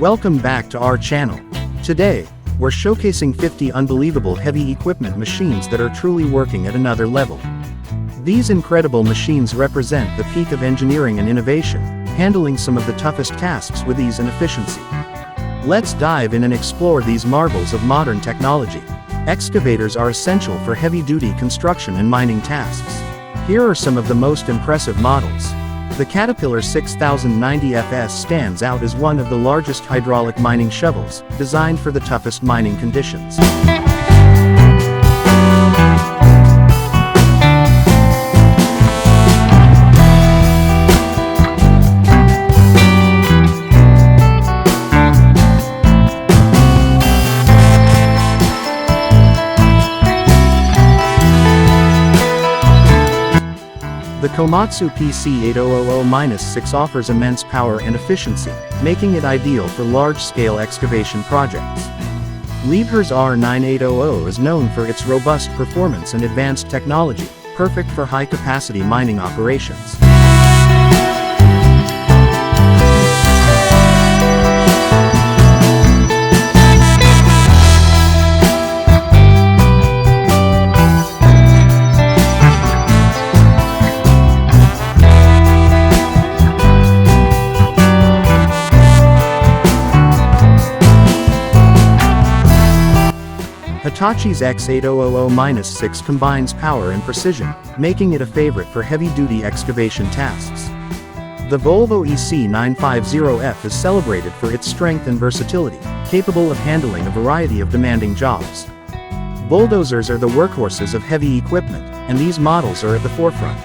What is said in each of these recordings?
Welcome back to our channel. Today, we're showcasing 50 unbelievable heavy equipment machines that are truly working at another level. These incredible machines represent the peak of engineering and innovation, handling some of the toughest tasks with ease and efficiency. Let's dive in and explore these marvels of modern technology. Excavators are essential for heavy-duty construction and mining tasks. Here are some of the most impressive models. The Caterpillar 6090 FS stands out as one of the largest hydraulic mining shovels, designed for the toughest mining conditions. The Komatsu PC8000-6 offers immense power and efficiency, making it ideal for large-scale excavation projects. Liebherr's R9800 is known for its robust performance and advanced technology, perfect for high-capacity mining operations. Hitachi's X8000-6 combines power and precision, making it a favorite for heavy-duty excavation tasks. The Volvo EC950F is celebrated for its strength and versatility, capable of handling a variety of demanding jobs. Bulldozers are the workhorses of heavy equipment, and these models are at the forefront.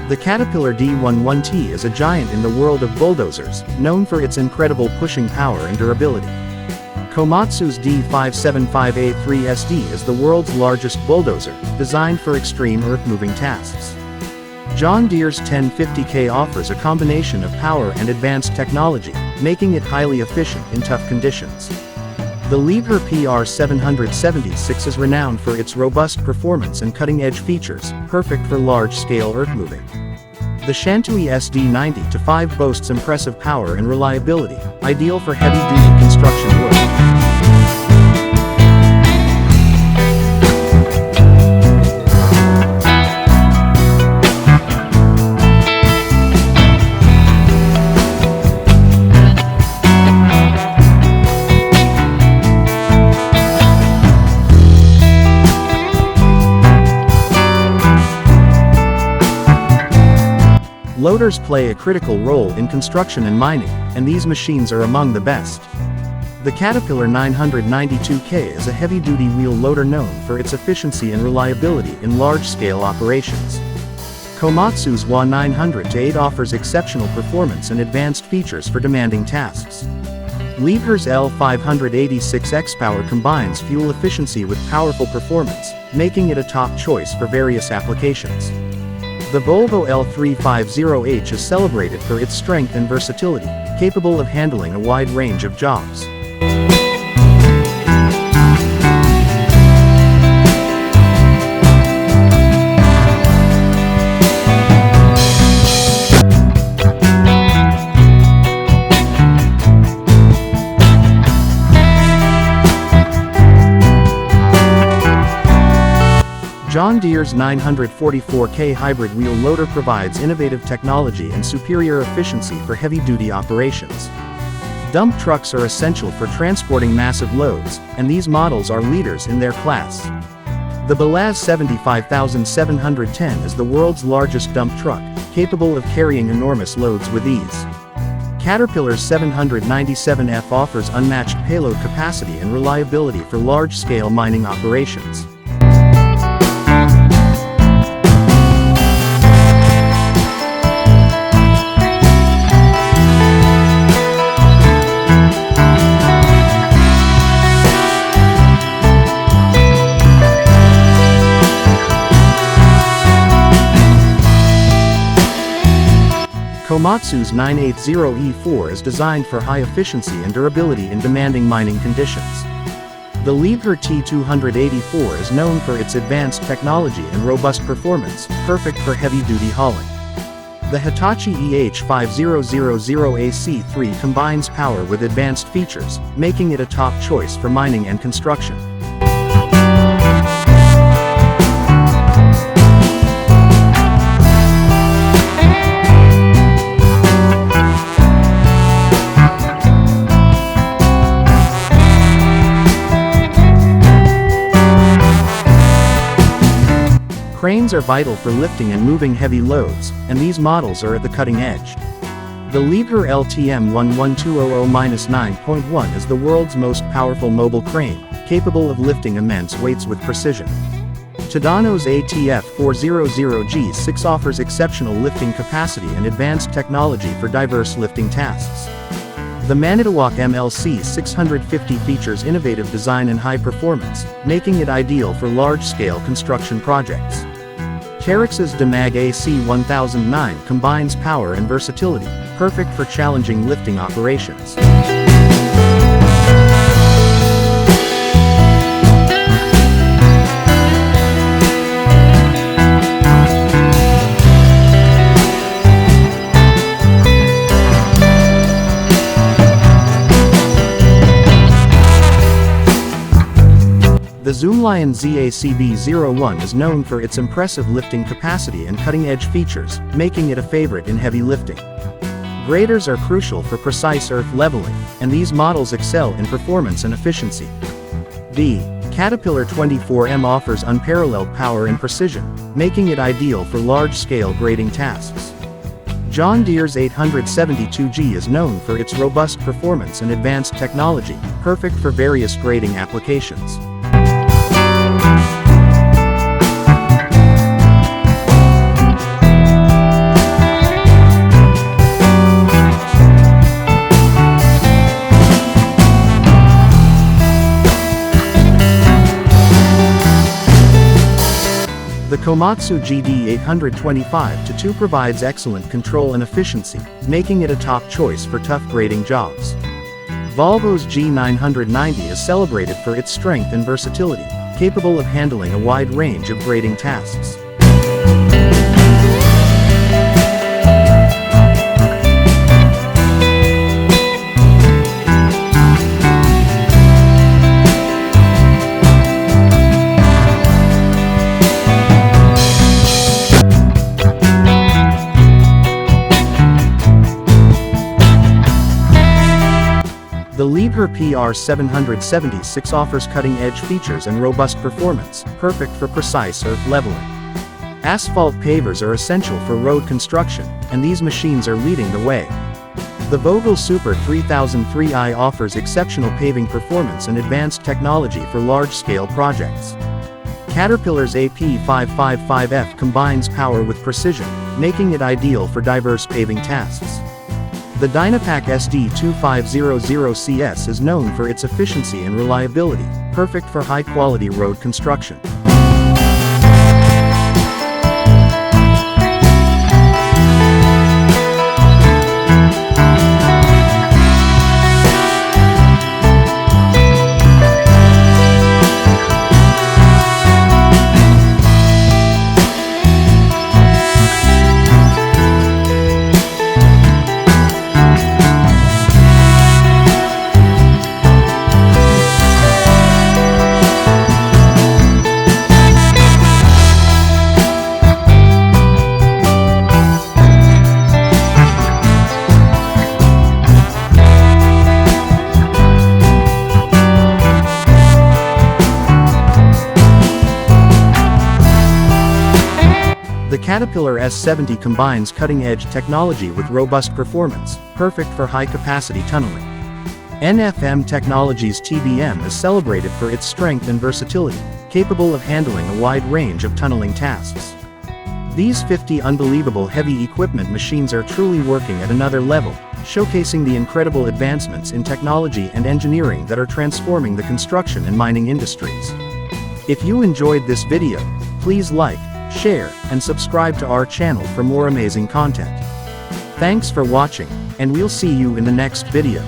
The Caterpillar D11T is a giant in the world of bulldozers, known for its incredible pushing power and durability. Komatsu's D575A3SD is the world's largest bulldozer, designed for extreme earth-moving tasks. John Deere's 1050K offers a combination of power and advanced technology, making it highly efficient in tough conditions. The Liebherr PR776 is renowned for its robust performance and cutting-edge features, perfect for large-scale earthmoving. The Shantui SD90-5 boasts impressive power and reliability, ideal for heavy-duty construction work. Loaders play a critical role in construction and mining, and these machines are among the best. The Caterpillar 992K is a heavy-duty wheel loader known for its efficiency and reliability in large-scale operations. Komatsu's WA900-8 offers exceptional performance and advanced features for demanding tasks. Liebherr's L586X combines fuel efficiency with powerful performance, making it a top choice for various applications. The Volvo L350H is celebrated for its strength and versatility, capable of handling a wide range of jobs. John Deere's 944K hybrid wheel loader provides innovative technology and superior efficiency for heavy-duty operations. Dump trucks are essential for transporting massive loads, and these models are leaders in their class. The Belaz 75710 is the world's largest dump truck, capable of carrying enormous loads with ease. Caterpillar's 797F offers unmatched payload capacity and reliability for large-scale mining operations. Komatsu's 980E4 is designed for high efficiency and durability in demanding mining conditions. The Liebherr T284 is known for its advanced technology and robust performance, perfect for heavy-duty hauling. The Hitachi EH-5000AC3 combines power with advanced features, making it a top choice for mining and construction. Cranes are vital for lifting and moving heavy loads, and these models are at the cutting edge. The Liebherr LTM 11200-9.1 is the world's most powerful mobile crane, capable of lifting immense weights with precision. Tadano's ATF 400G6 offers exceptional lifting capacity and advanced technology for diverse lifting tasks. The Manitowoc MLC 650 features innovative design and high performance, making it ideal for large-scale construction projects. Terex's Demag AC 1009 combines power and versatility, perfect for challenging lifting operations. The Zoomlion ZACB01 is known for its impressive lifting capacity and cutting-edge features, making it a favorite in heavy lifting. Graders are crucial for precise earth leveling, and these models excel in performance and efficiency. The Caterpillar 24M offers unparalleled power and precision, making it ideal for large-scale grading tasks. John Deere's 872G is known for its robust performance and advanced technology, perfect for various grading applications. The Komatsu GD825 V2 provides excellent control and efficiency, making it a top choice for tough grading jobs. Volvo's G990 is celebrated for its strength and versatility, capable of handling a wide range of grading tasks. The Liebherr PR776 offers cutting-edge features and robust performance, perfect for precise earth leveling. Asphalt pavers are essential for road construction, and these machines are leading the way. The Vogel Super 3003i offers exceptional paving performance and advanced technology for large-scale projects. Caterpillar's AP555F combines power with precision, making it ideal for diverse paving tasks. The Dynapac SD2500CS is known for its efficiency and reliability, perfect for high-quality road construction. The Caterpillar S70 combines cutting-edge technology with robust performance, perfect for high-capacity tunneling. NFM Technologies TBM is celebrated for its strength and versatility, capable of handling a wide range of tunneling tasks. These 50 unbelievable heavy equipment machines are truly working at another level, showcasing the incredible advancements in technology and engineering that are transforming the construction and mining industries. If you enjoyed this video, please like, share, and subscribe to our channel for more amazing content. Thanks for watching, and we'll see you in the next video.